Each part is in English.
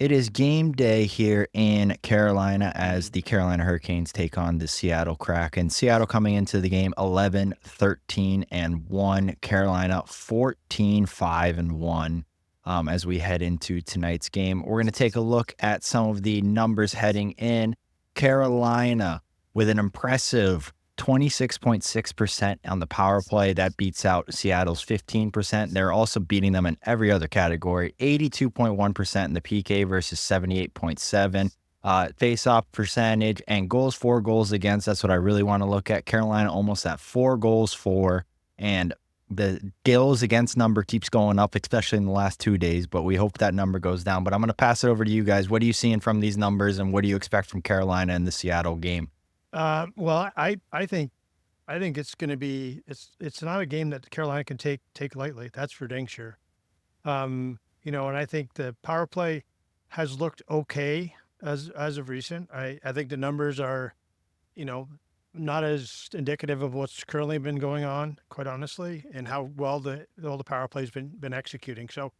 It is game day here in Carolina as the Carolina Hurricanes take on the Seattle Kraken. Seattle coming into the game 11-13-1. Carolina 14-5-1. As we head into tonight's game, we're going to take a look at some of the numbers heading in. Carolina with an impressive 26.6% on the power play. That beats out Seattle's 15%. They're also beating them in every other category. 82.1% in the PK versus 78.7%. Face-off percentage and goals for, goals against. That's what I really want to look at. Carolina almost at 4 goals for, and the goals against number keeps going up, especially in the last 2 days, but we hope that number goes down. But I'm going to pass it over to you guys. What are you seeing from these numbers, and what do you expect from Carolina in the Seattle game? Well, I think it's going to be it's not a game that Carolina can take lightly. That's for dang sure. And I think the power play has looked okay as of recent. I think the numbers are, not as indicative of what's currently been going on, quite honestly, and how well all the power play's been executing. So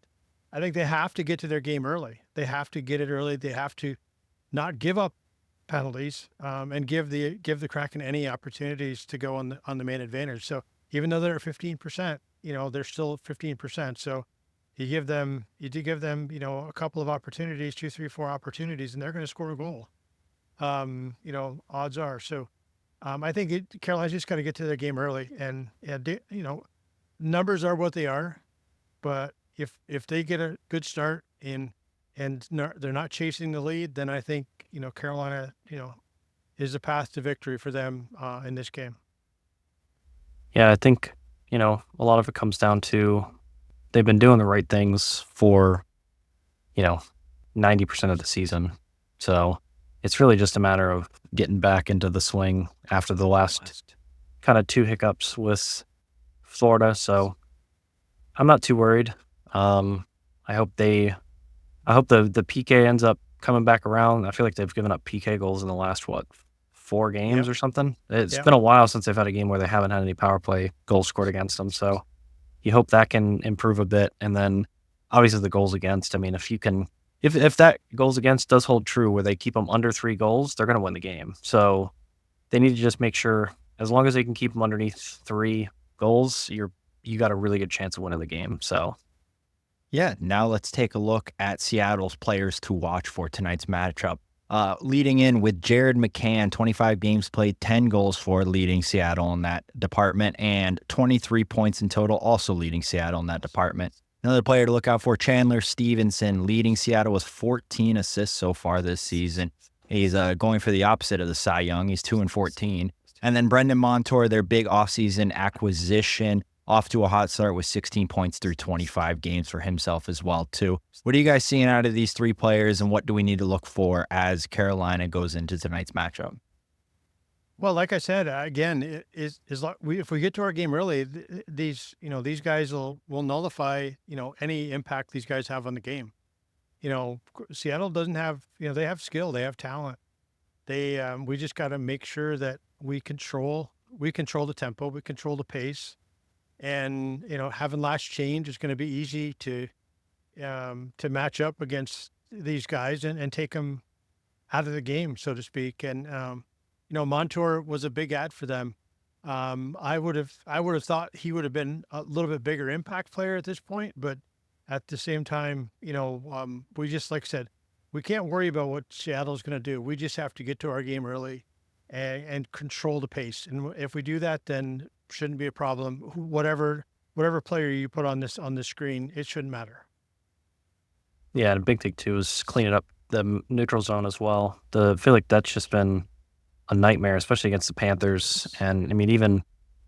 I think they have to get to their game early. They have to get it early. They have to not give up penalties, and give the Kraken any opportunities to go on the main advantage. So even though they're at 15%, they're still 15%. So you do give them, a couple of opportunities, 2, 3, 4 opportunities, and they're going to score a goal. Odds are. So I think Carolina's just got to get to their game early, and numbers are what they are, but if they get a good start and they're not chasing the lead, then I think, Carolina, is a path to victory for them in this game. Yeah, I think, a lot of it comes down to they've been doing the right things for, 90% of the season. So it's really just a matter of getting back into the swing after the last kind of 2 hiccups with Florida. So I'm not too worried. I hope the PK ends up coming back around. I feel like they've given up PK goals in the last, 4 games or something. It's been a while since they've had a game where they haven't had any power play goals scored against them. So you hope that can improve a bit. And then obviously the goals against, I mean, if that goals against does hold true where they keep them under 3 goals, they're going to win the game. So they need to just make sure, as long as they can keep them underneath 3 goals, you got a really good chance of winning the game. So yeah, now let's take a look at Seattle's players to watch for tonight's matchup. Leading in with Jared McCann, 25 games played, 10 goals for, leading Seattle in that department, and 23 points in total, also leading Seattle in that department. Another player to look out for, Chandler Stevenson, leading Seattle with 14 assists so far this season. He's going for the opposite of the Cy Young. He's 2-14. And then Brendan Montour, their big offseason acquisition, off to a hot start with 16 points through 25 games for himself as well, too. What are you guys seeing out of these 3 players, and what do we need to look for as Carolina goes into tonight's matchup? Well, like I said, again, if we get to our game early, these guys will nullify, any impact these guys have on the game. Seattle doesn't have, they have skill, they have talent. We just got to make sure that we control the tempo, we control the pace. And, having last change is going to be easy to match up against these guys and take them out of the game, so to speak. And, Montour was a big add for them. I would have thought he would have been a little bit bigger impact player at this point, but at the same time, we just, like I said, we can't worry about what Seattle's going to do. We just have to get to our game early and control the pace. And if we do that, then shouldn't be a problem. Whatever player you put on this screen, it shouldn't matter. yeah, and a big thing too is cleaning up the neutral zone as well. I feel like that's just been a nightmare, especially against the Panthers. And I mean, even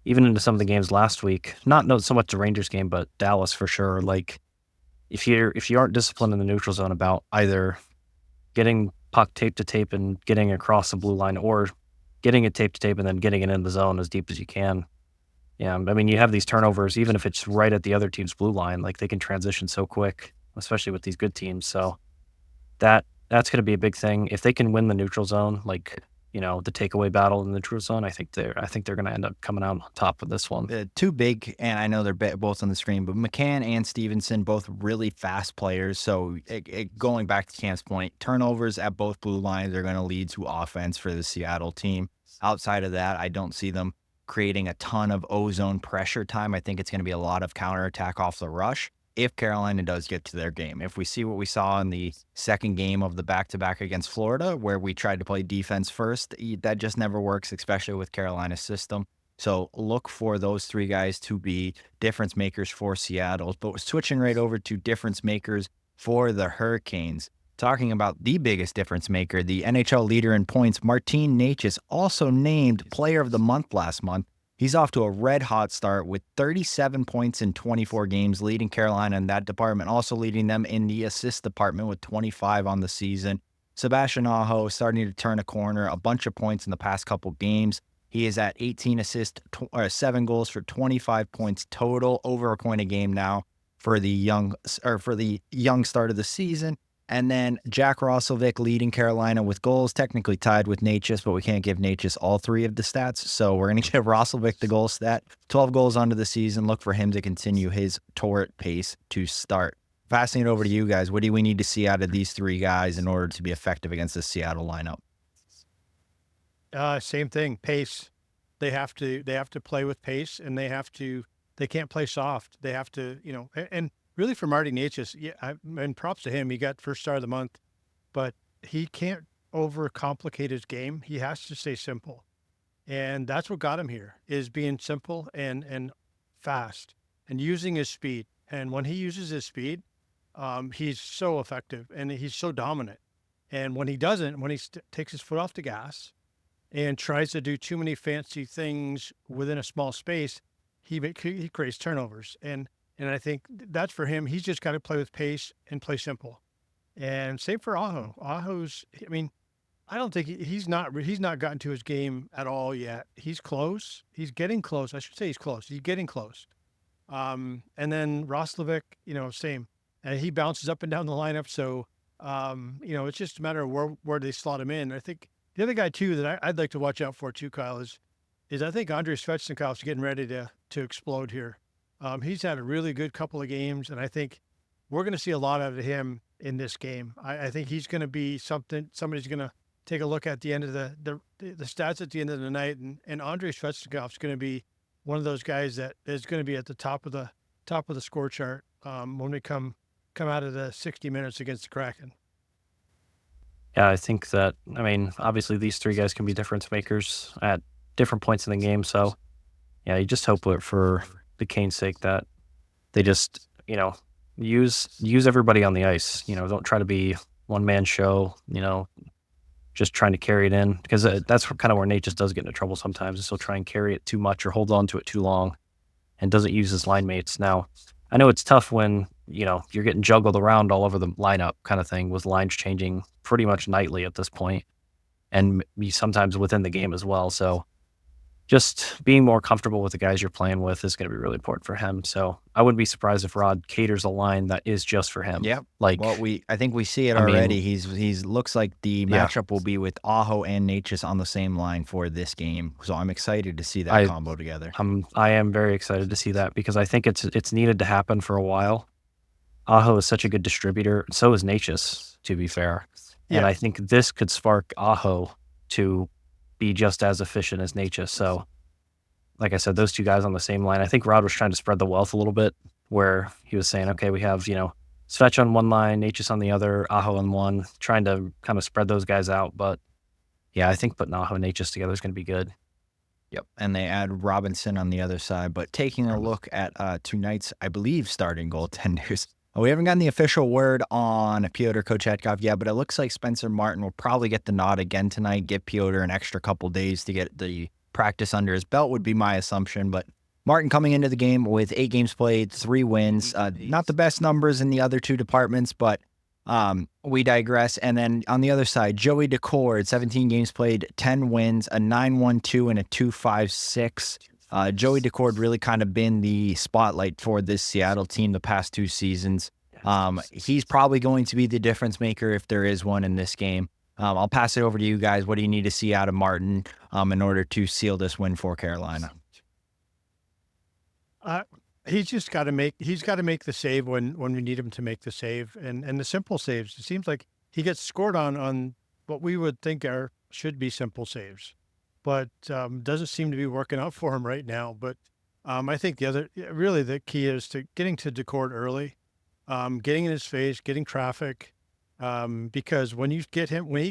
into some of the games last week, not so much the Rangers game, but Dallas for sure. Like if you aren't disciplined in the neutral zone about either getting puck tape to tape and getting across the blue line, or getting it tape to tape and then getting it in the zone as deep as you can. Yeah, I mean, you have these turnovers, even if it's right at the other team's blue line, like they can transition so quick, especially with these good teams. So that's going to be a big thing. If they can win the neutral zone, like, the takeaway battle in the neutral zone, I think they're going to end up coming out on top of this one. Two big, and I know they're both on the screen, but McCann and Stevenson, both really fast players. So going back to Cam's point, turnovers at both blue lines are going to lead to offense for the Seattle team. Outside of that, I don't see them creating a ton of ozone pressure time. I think it's going to be a lot of counterattack off the rush if Carolina does get to their game. If we see what we saw in the second game of the back-to-back against Florida, where we tried to play defense first, that just never works, especially with Carolina's system. So look for those three guys to be difference makers for Seattle. But switching right over to difference makers for the Hurricanes, talking about the biggest difference maker, the NHL leader in points, Martin Necas, also named Player of the Month last month. He's off to a red-hot start with 37 points in 24 games, leading Carolina in that department, also leading them in the assist department with 25 on the season. Sebastian Aho starting to turn a corner, a bunch of points in the past couple games. He is at 18 assists, 7 goals for 25 points total, over a point a game now for the young start of the season. And then Jack Roslovic leading Carolina with goals, technically tied with Necas, but we can't give Necas all three of the stats. So we're going to give Roslovic the goal stat. 12 goals onto the season. Look for him to continue his torrid pace to start. Passing it over to you guys. What do we need to see out of these three guys in order to be effective against the Seattle lineup? Same thing, pace. They have to play with pace, and they can't play soft. They have to, and really for Marty Necas, and props to him. He got first star of the month, but he can't overcomplicate his game. He has to stay simple. And that's what got him here, is being simple and fast and using his speed. And when he uses his speed, he's so effective and he's so dominant. And when he doesn't, when he takes his foot off the gas and tries to do too many fancy things within a small space, he creates turnovers. And I think that's for him. He's just got to play with pace and play simple. And same for Aho. I don't think he's not gotten to his game at all yet. He's close. He's getting close. I should say he's close. He's getting close. And then Roslovic, same. And he bounces up and down the lineup. So, it's just a matter of where they slot him in. I think the other guy too that I'd like to watch out for too, Kyle, is I think Andrei Svechnikov's getting ready to explode here. He's had a really good couple of games, and I think we're going to see a lot out of him in this game. I think he's going to be somebody's going to take a look at the end of the stats at the end of the night, and Andrei Svechnikov's going to be one of those guys that is going to be at the top of the score chart when we come out of the 60 minutes against the Kraken. Yeah, I think that, obviously these three guys can be difference makers at different points in the game. So, yeah, you just hope for the Canes' sake that they just, use everybody on the ice. Don't try to be one-man show, just trying to carry it in. Because that's kind of where Nate just does get into trouble sometimes, is he'll try and carry it too much or hold on to it too long and doesn't use his line mates. Now, I know it's tough when, you're getting juggled around all over the lineup kind of thing, with lines changing pretty much nightly at this point, and sometimes within the game as well. So just being more comfortable with the guys you're playing with is going to be really important for him. So I wouldn't be surprised if Rod caters a line that is just for him. Yeah. I think we see it already. He's looks like the matchup will be with Aho and Necas on the same line for this game. So I'm excited to see that combo together. I am very excited to see that, because I think it's needed to happen for a while. Aho is such a good distributor. So is Necas, to be fair. Yeah. And I think this could spark Aho to be just as efficient as Necas. So, like I said, those two guys on the same line. I think Rod was trying to spread the wealth a little bit, where he was saying, okay, we have, Svech on one line, Necas on the other, Aho on one, trying to kind of spread those guys out. But yeah, I think putting Aho and Necas together is going to be good. Yep. And they add Robinson on the other side. But taking a look at tonight's, I believe, starting goaltenders. We haven't gotten the official word on Pyotr Kochetkov yet, but it looks like Spencer Martin will probably get the nod again tonight, give Pyotr an extra couple days to get the practice under his belt, would be my assumption. But Martin coming into the game with 8 games played, 3 wins. Not the best numbers in the other two departments, but we digress. And then on the other side, Joey Decord, 17 games played, 10 wins, a 9.12 and a 2.56. Joey Decord really kind of been the spotlight for this Seattle team the past 2 seasons. He's probably going to be the difference maker if there is one in this game. I'll pass it over to you guys. What do you need to see out of Martin in order to seal this win for Carolina? Uh, he's got to make the save when we need him to make the save, and the simple saves. It seems like he gets scored on what we would think should be simple saves, but doesn't seem to be working out for him right now. But I think really the key is to getting to Decourt early, getting in his face, getting traffic, because when he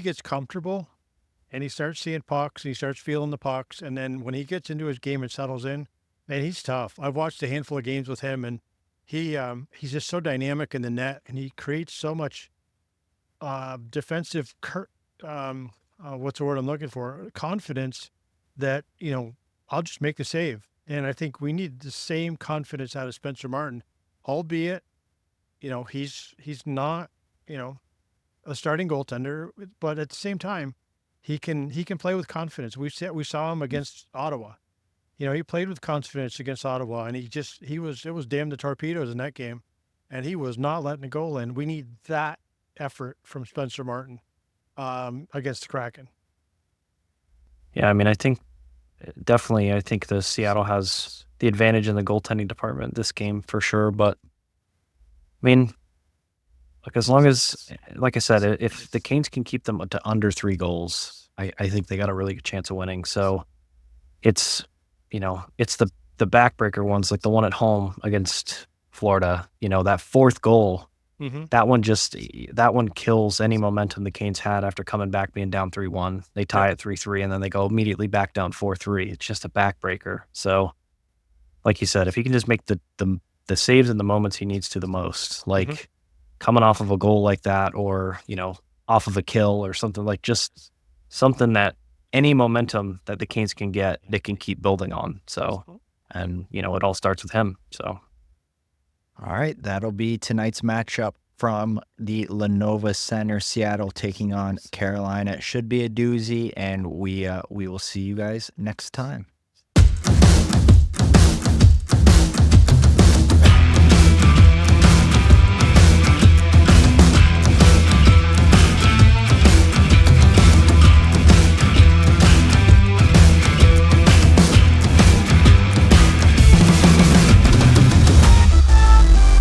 gets comfortable and he starts seeing pucks, and he starts feeling the pucks, and then when he gets into his game and settles in, man, he's tough. I've watched a handful of games with him, and he's just so dynamic in the net, and he creates so much defensive what's the word I'm looking for? Confidence that, I'll just make the save. And I think we need the same confidence out of Spencer Martin, albeit, he's not, a starting goaltender, but at the same time, he can play with confidence. We saw him against Ottawa. He played with confidence against Ottawa, and it was damn the torpedoes in that game, and he was not letting a goal in. We need that effort from Spencer Martin against the Kraken. Yeah, I mean, I think the Seattle has the advantage in the goaltending department this game for sure. But I mean, like as long as, like I said, if the Canes can keep them to under 3 goals, I think they got a really good chance of winning. So it's it's the backbreaker ones, like the one at home against Florida. That fourth goal. Mm-hmm. That one kills any momentum the Canes had after coming back being down 3-1. They tie at 3-3, and then they go immediately back down 4-3. It's just a backbreaker. So, like you said, if he can just make the saves in the moments he needs to the most, like coming off of a goal like that, or off of a kill or something, like just something that any momentum that the Canes can get, they can keep building on. So, and it all starts with him. So. All right, that'll be tonight's matchup from the Lenovo Center. Seattle taking on Carolina. It should be a doozy, and we will see you guys next time.